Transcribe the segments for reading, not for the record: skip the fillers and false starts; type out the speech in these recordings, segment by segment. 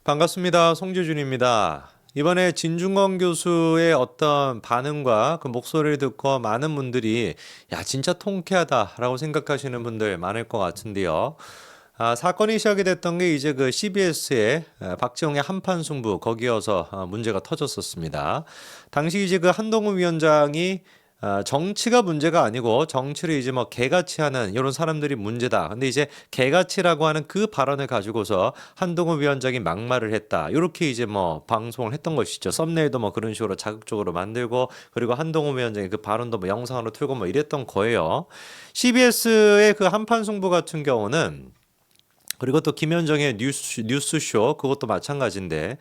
반갑습니다. 송재준입니다. 이번에 진중권 교수의 어떤 반응과 그 목소리를 듣고 많은 분들이 야 진짜 통쾌하다라고 생각하시는 분들 많을 것 같은데요. 사건이 시작이 됐던 게 이제 그 CBS의 박지홍의 한판 승부 거기여서 문제가 터졌었습니다. 당시 이제 그 한동훈 위원장이 정치가 문제가 아니고 정치를 이제 뭐 개같이 하는 이런 사람들이 문제다. 근데 이제 개같이라고 하는 그 발언을 가지고서 한동훈 위원장이 막말을 했다. 이렇게 이제 뭐 방송을 했던 것이죠. 썸네일도 뭐 그런 식으로 자극적으로 만들고 그리고 한동훈 위원장이 그 발언도 뭐 영상으로 틀고 뭐 이랬던 거예요. CBS의 그 한판 승부 같은 경우는 그리고 또 김현정의 뉴스쇼 그것도 마찬가지인데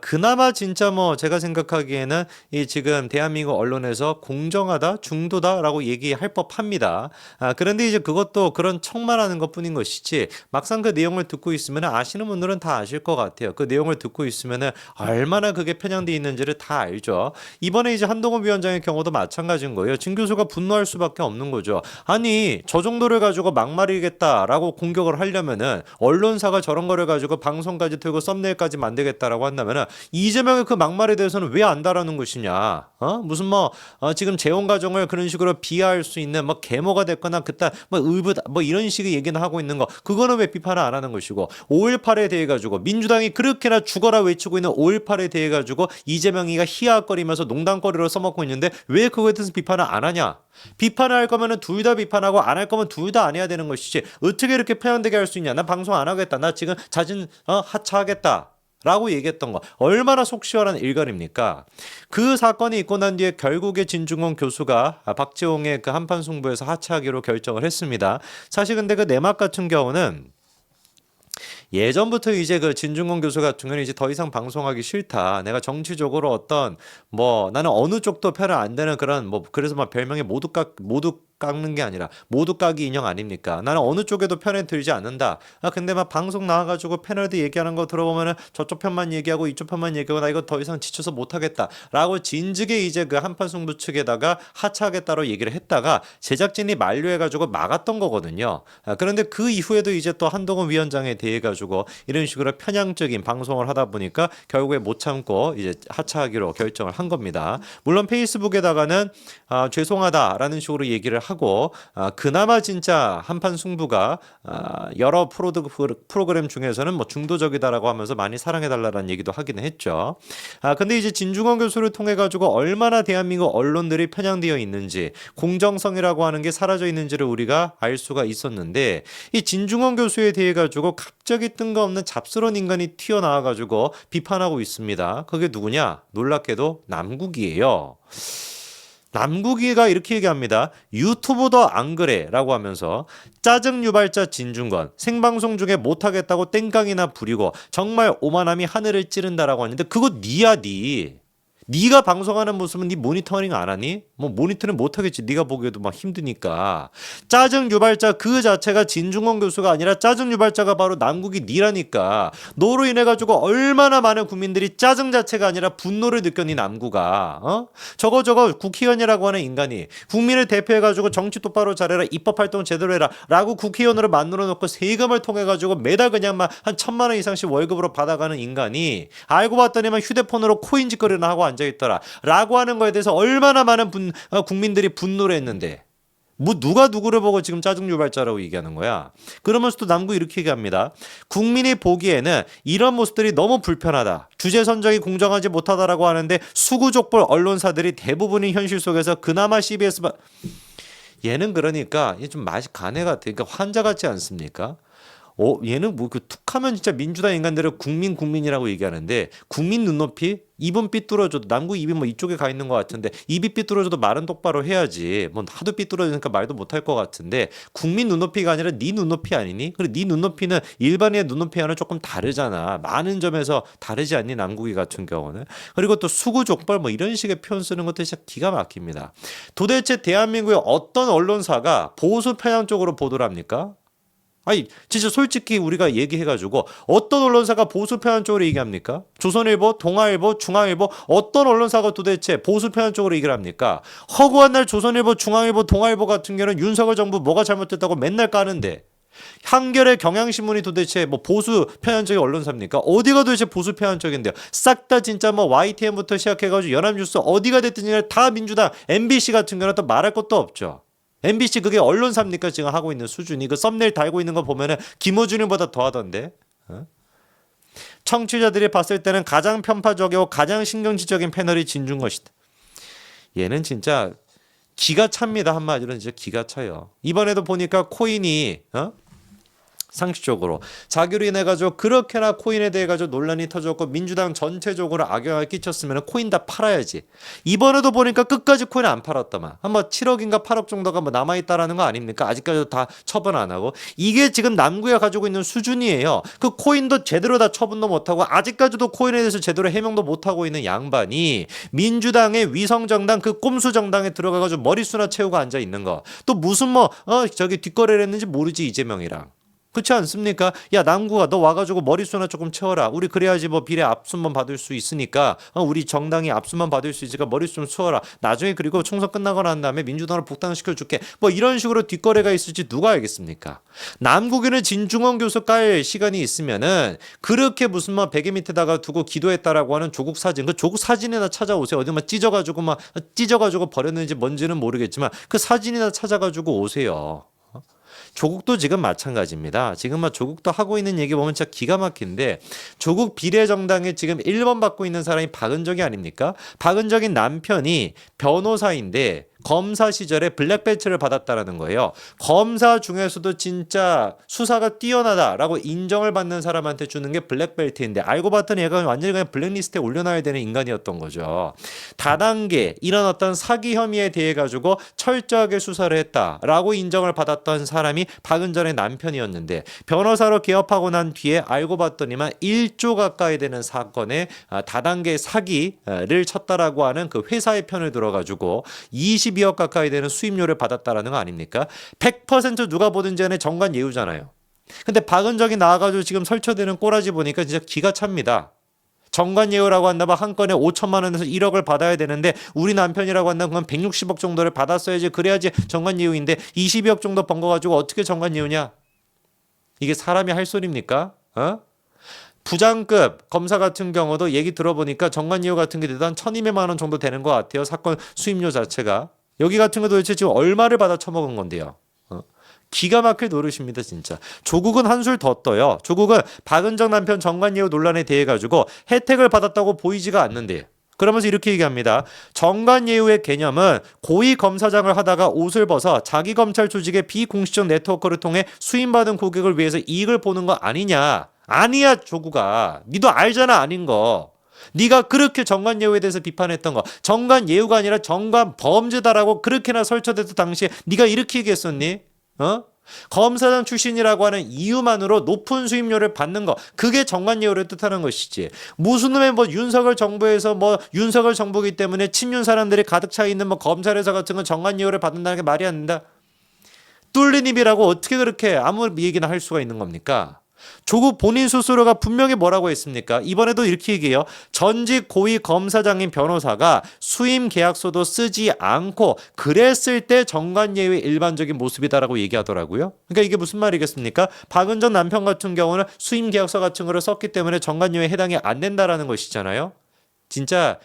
그나마 진짜 뭐 제가 생각하기에는 이 지금 대한민국 언론에서 공정하다 중도다라고 얘기할 법합니다. 그런데 이제 그것도 그런 척만 하는 것뿐인 것이지 막상 그 내용을 듣고 있으면 아시는 분들은 다 아실 것 같아요. 그 내용을 듣고 있으면 얼마나 그게 편향돼 있는지를 다 알죠. 이번에 이제 한동훈 위원장의 경우도 마찬가지인 거예요. 진 교수가 분노할 수밖에 없는 거죠. 아니 저 정도를 가지고 막말이겠다라고 공격을 하려면은 언론사가 저런 거를 가지고 방송까지 틀고 썸네일까지 만들겠다라고 한다면은 이재명의 그 막말에 대해서는 왜 안다라는 것이냐? 무슨 지금 재혼 가정을 그런 식으로 비하할 수 있는 뭐 계모가 됐거나 그딴 뭐 의붓 뭐 이런 식의 얘기는 하고 있는 거 그거는 왜 비판을 안 하는 것이고 5.18에 대해 가지고 민주당이 그렇게나 죽어라 외치고 있는 5.18에 대해 가지고 이재명이가 히야거리면서 농담거리로 써먹고 있는데 왜 그거에 대해서 비판을 안 하냐? 비판을 할 거면은 둘 다 비판하고 안 할 거면 둘 다 안 해야 되는 것이지 어떻게 이렇게 편향되게 할 수 있냐? 나 방송 안 하겠다. 나 지금 자진 하차하겠다. 라고 얘기했던 거 얼마나 속 시원한 일갈입니까? 그 사건이 있고 난 뒤에 결국에 진중권 교수가 박지홍의 그 한판 승부에서 하차하기로 결정을 했습니다. 사실 근데 그 내막 같은 경우는 예전부터 이제 그 진중권 교수 같은 경우는 이제 더 이상 방송하기 싫다. 내가 정치적으로 어떤 뭐 나는 어느 쪽도 편을 안 되는 그런 뭐 그래서 막 별명이 모두 깎는 게 아니라 모두 까기 인형 아닙니까? 나는 어느 쪽에도 편에 들지 않는다. 근데 막 방송 나와가지고 패널들 얘기하는 거 들어보면은 저쪽 편만 얘기하고 이쪽 편만 얘기하고 나 이거 더 이상 지쳐서 못하겠다라고 진즉에 이제 그 한판 승부 측에다가 하차하겠다로 얘기를 했다가 제작진이 만류해가지고 막았던 거거든요. 그런데 그 이후에도 이제 또 한동훈 위원장에 대해 가지고 이런 식으로 편향적인 방송을 하다 보니까 결국에 못 참고 이제 하차하기로 결정을 한 겁니다. 물론 페이스북에다가는 죄송하다라는 식으로 얘기를 하고 그나마 진짜 한판 승부가 여러 프로그램 중에서는 뭐 중도적이다라고 하면서 많이 사랑해달라는 얘기도 하기는 했죠. 근데 이제 진중권 교수를 통해 가지고 얼마나 대한민국 언론들이 편향되어 있는지 공정성이라고 하는 게 사라져 있는지를 우리가 알 수가 있었는데 이 진중권 교수에 대해 가지고 갑자기 뜬금없는 잡스러운 인간이 튀어나와 가지고 비판하고 있습니다. 그게 누구냐? 놀랍게도 남국이에요. 남국이가 이렇게 얘기합니다. 유튜브도 안 그래 라고 하면서 짜증 유발자 진중권 생방송 중에 못하겠다고 땡깡이나 부리고 정말 오만함이 하늘을 찌른다라고 하는데 그거 니야 니. 네가 방송하는 모습은 네 모니터링 안 하니? 뭐 모니터링 못 하겠지. 네가 보기에도 막 힘드니까. 짜증 유발자 그 자체가 진중권 교수가 아니라 짜증 유발자가 바로 남국이 니라니까. 너로 인해 가지고 얼마나 많은 국민들이 짜증 자체가 아니라 분노를 느꼈니 남국아. 저거 국회의원이라고 하는 인간이 국민을 대표해 가지고 정치 똑바로 잘해라. 입법 활동 제대로 해라. 라고 국회의원으로 만들어 놓고 세금을 통해 가지고 매달 그냥 막 한 1,000만 원 이상씩 월급으로 받아가는 인간이 알고 봤더니만 휴대폰으로 코인 짓거리나 하고 앉아있더라 라고 하는 거에 대해서 얼마나 많은 국민들이 분노를 했는데 뭐 누가 누구를 보고 지금 짜증 유발자라고 얘기하는 거야. 그러면서 또 남국 이렇게 얘기합니다. 국민이 보기에는 이런 모습들이 너무 불편하다. 주제 선정이 공정하지 못하다라고 하는데 수구족볼 언론사들이 대부분인 현실 속에서 그나마 CBS 얘는 그러니까 좀 맛이 간해 같아. 그러니까 환자 같지 않습니까? 얘는 뭐 그 툭하면 진짜 민주당 인간들을 국민이라고 얘기하는데 국민 눈높이 입은 삐뚤어져도 남국 입이 뭐 이쪽에 가 있는 것 같은데 입이 삐뚤어져도 말은 똑바로 해야지 뭐 하도 삐뚤어지니까 말도 못할 것 같은데 국민 눈높이가 아니라 네 눈높이 아니니? 그리고 네 눈높이는 일반인의 눈높이와는 조금 다르잖아. 많은 점에서 다르지 않니 남국이 같은 경우는. 그리고 또 수구족벌 뭐 이런 식의 표현 쓰는 것도 진짜 기가 막힙니다. 도대체 대한민국의 어떤 언론사가 보수 편향 쪽으로 보도를 합니까? 아니 진짜 솔직히 우리가 얘기해가지고 어떤 언론사가 보수 편향 쪽으로 얘기합니까? 조선일보, 동아일보, 중앙일보 어떤 언론사가 도대체 보수 편향 쪽으로 얘기를 합니까? 허구한 날 조선일보, 중앙일보, 동아일보 같은 경우는 윤석열 정부 뭐가 잘못됐다고 맨날 까는데 한겨레 경향신문이 도대체 뭐 보수 편향적인 언론사입니까? 어디가 도대체 보수 편향적인데요? 싹 다 진짜 뭐 YTN부터 시작해가지고 연합뉴스 어디가 됐든지 다 민주당, MBC 같은 경우는 또 말할 것도 없죠. MBC 그게 언론사입니까? 지금 하고 있는 수준이 그 썸네일 달고 있는 거 보면은 김어준이보다 더하던데. 어? 청취자들이 봤을 때는 가장 편파적이고 가장 신경질적인 패널이 진중것이다. 얘는 진짜 기가 찹니다. 한마디로 진짜 기가 차요. 이번에도 보니까 코인이 상식적으로 자기로 인해 가지고 그렇게나 코인에 대해 가지고 논란이 터졌고 민주당 전체적으로 악영향을 끼쳤으면 코인 다 팔아야지. 이번에도 보니까 끝까지 코인 안 팔았더만. 한번 7억인가 8억 정도가 뭐 남아 있다라는 거 아닙니까? 아직까지도 다 처분 안 하고. 이게 지금 남구가 가지고 있는 수준이에요. 그 코인도 제대로 다 처분도 못 하고 아직까지도 코인에 대해서 제대로 해명도 못 하고 있는 양반이 민주당의 위성 정당 그 꼼수 정당에 들어가 가지고 머릿수나 채우고 앉아 있는 거. 또 무슨 저기 뒷거래를 했는지 모르지 이재명이랑. 그렇지 않습니까? 야 남구가 너 와가지고 머릿수나 조금 채워라. 우리 그래야지 뭐 비례 압수만 받을 수 있으니까 우리 정당이 압수만 받을 수 있으니까 머릿수 좀 채워라. 나중에 그리고 총선 끝나고 난 다음에 민주당을 복당시켜줄게. 뭐 이런 식으로 뒷거래가 있을지 누가 알겠습니까? 남국에는 진중권 교수 깔 시간이 있으면은 그렇게 무슨 뭐 베개 밑에다가 두고 기도했다라고 하는 조국 사진 그 조국 사진이나 찾아오세요. 어디 막 찢어가지고 버렸는지 뭔지는 모르겠지만 그 사진이나 찾아가지고 오세요. 조국도 지금 마찬가지입니다. 지금 막 조국도 하고 있는 얘기 보면 진짜 기가 막힌데 조국 비례정당에 지금 1번 받고 있는 사람이 박은정이 아닙니까? 박은정의 남편이 변호사인데 검사 시절에 블랙벨트를 받았다라는 거예요. 검사 중에서도 진짜 수사가 뛰어나다라고 인정을 받는 사람한테 주는 게 블랙벨트인데 알고 봤더니 얘가 완전히 그냥 블랙리스트에 올려놔야 되는 인간이었던 거죠. 다단계 이런 어떤 사기 혐의에 대해 가지고 철저하게 수사를 했다라고 인정을 받았던 사람이 박은정의 남편이었는데 변호사로 개업하고 난 뒤에 알고 봤더니만 1조 가까이 되는 사건에 다단계 사기를 쳤다라고 하는 그 회사의 편을 들어가지고 22억 가까이 되는 수임료를 받았다라는 거 아닙니까? 100% 누가 보든지 간에 정관 예우잖아요. 근데 박은정이 나와가지고 지금 설쳐되는 꼬라지 보니까 진짜 기가 찹니다. 정관 예우라고 한다면 한 건에 5천만 원에서 1억을 받아야 되는데 우리 남편이라고 한다면 그건 160억 정도를 받았어야지 그래야지 정관 예우인데 22억 정도 번 거 가지고 어떻게 정관 예우냐? 이게 사람이 할 소리입니까? 부장급 검사 같은 경우도 얘기 들어보니까 정관예우 같은 게 대단 1,200만 원 정도 되는 것 같아요. 사건 수임료 자체가. 여기 같은 거 도대체 지금 얼마를 받아 처먹은 건데요. 기가 막힐 노릇입니다 진짜. 조국은 한술 더 떠요. 조국은 박은정 남편 정관예우 논란에 대해 가지고 혜택을 받았다고 보이지가 않는데 그러면서 이렇게 얘기합니다. 정관예우의 개념은 고위 검사장을 하다가 옷을 벗어 자기 검찰 조직의 비공식적 네트워크를 통해 수임받은 고객을 위해서 이익을 보는 거 아니냐. 아니야 조국아. 니도 알잖아 아닌 거. 네가 그렇게 정관예우에 대해서 비판했던 거. 정관예우가 아니라 정관범죄다라고 그렇게나 설쳐댔던 당시에 네가 이렇게 얘기했었니? 검사장 출신이라고 하는 이유만으로 높은 수임료를 받는 거 그게 정관예우를 뜻하는 것이지. 무슨 놈의 뭐 윤석열 정부에서 뭐 윤석열 정부이기 때문에 친윤 사람들이 가득 차 있는 뭐 검찰에서 같은 건 정관예우를 받는다는 게 말이 안 된다. 뚫린 입이라고 어떻게 그렇게 아무 얘기나 할 수가 있는 겁니까? 조국 본인 스스로가 분명히 뭐라고 했습니까? 이번에도 이렇게 얘기해요. 전직 고위 검사장인 변호사가 수임 계약서도 쓰지 않고 그랬을 때 정관예우의 일반적인 모습이다라고 얘기하더라고요. 그러니까 이게 무슨 말이겠습니까? 박은정 남편 같은 경우는 수임 계약서 같은 거를 썼기 때문에 정관예우에 해당이 안 된다라는 것이잖아요. 진짜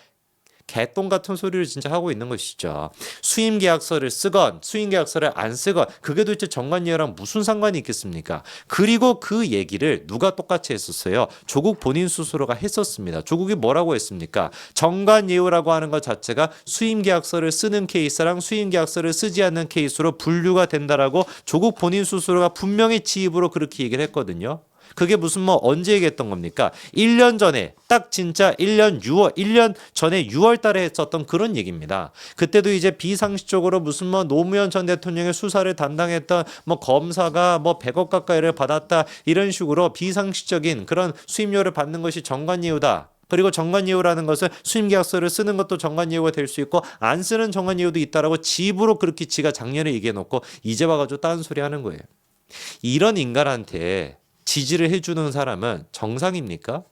개똥 같은 소리를 진짜 하고 있는 것이죠. 수임 계약서를 쓰건 수임 계약서를 안 쓰건 그게 도대체 정관예우랑 무슨 상관이 있겠습니까? 그리고 그 얘기를 누가 똑같이 했었어요? 조국 본인 스스로가 했었습니다. 조국이 뭐라고 했습니까? 정관예우라고 하는 것 자체가 수임 계약서를 쓰는 케이스랑 수임 계약서를 쓰지 않는 케이스로 분류가 된다라고 조국 본인 스스로가 분명히 지입으로 그렇게 얘기를 했거든요. 그게 무슨 언제 얘기했던 겁니까? 1년 전에 딱 진짜 1년 전에 6월 달에 했었던 그런 얘기입니다. 그때도 이제 비상식적으로 무슨 노무현 전 대통령의 수사를 담당했던 검사가 100억 가까이를 받았다 이런 식으로 비상식적인 그런 수임료를 받는 것이 정관예우다. 그리고 정관예우라는 것은 수임계약서를 쓰는 것도 정관예우가 될 수 있고 안 쓰는 정관예우도 있다라고 지입으로 그렇게 지가 작년에 얘기해놓고 이제 와가지고 딴소리 하는 거예요. 이런 인간한테 지지를 해주는 사람은 정상입니까?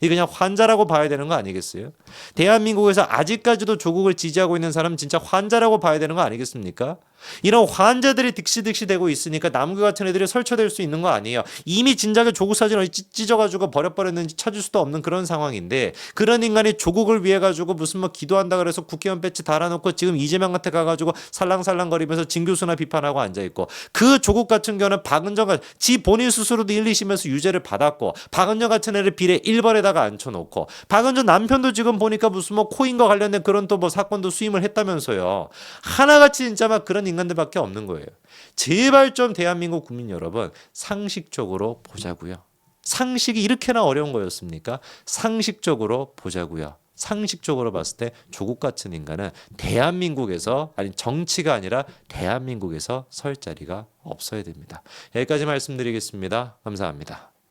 이 그냥 환자라고 봐야 되는 거 아니겠어요? 대한민국에서 아직까지도 조국을 지지하고 있는 사람은 진짜 환자라고 봐야 되는 거 아니겠습니까? 이런 환자들이 득시득시 되고 있으니까 남규 같은 애들이 설쳐될 수 있는 거 아니에요. 이미 진작에 조국 사진 어디 찢어가지고 버려버렸는지 찾을 수도 없는 그런 상황인데 그런 인간이 조국을 위해 가지고 무슨 뭐 기도한다 그래서 국회의원 배지 달아놓고 지금 이재명한테 가가지고 살랑살랑거리면서 진 교수나 비판하고 앉아있고 그 조국 같은 경우는 박은정가 지 본인 스스로도 1, 2심에서 유죄를 받았고 박은정 같은 애를 비례 1번에다가 앉혀놓고 박은정 남편도 지금 보니까 무슨 뭐 코인과 관련된 그런 또 뭐 사건도 수임을 했다면서요. 하나같이 진짜 막 그런 인간들밖에 없는 거예요. 제발 좀 대한민국 국민 여러분 상식적으로 보자고요. 상식이 이렇게나 어려운 거였습니까? 상식적으로 보자고요. 상식적으로 봤을 때 조국 같은 인간은 대한민국에서 아니 정치가 아니라 대한민국에서 설 자리가 없어야 됩니다. 여기까지 말씀드리겠습니다. 감사합니다.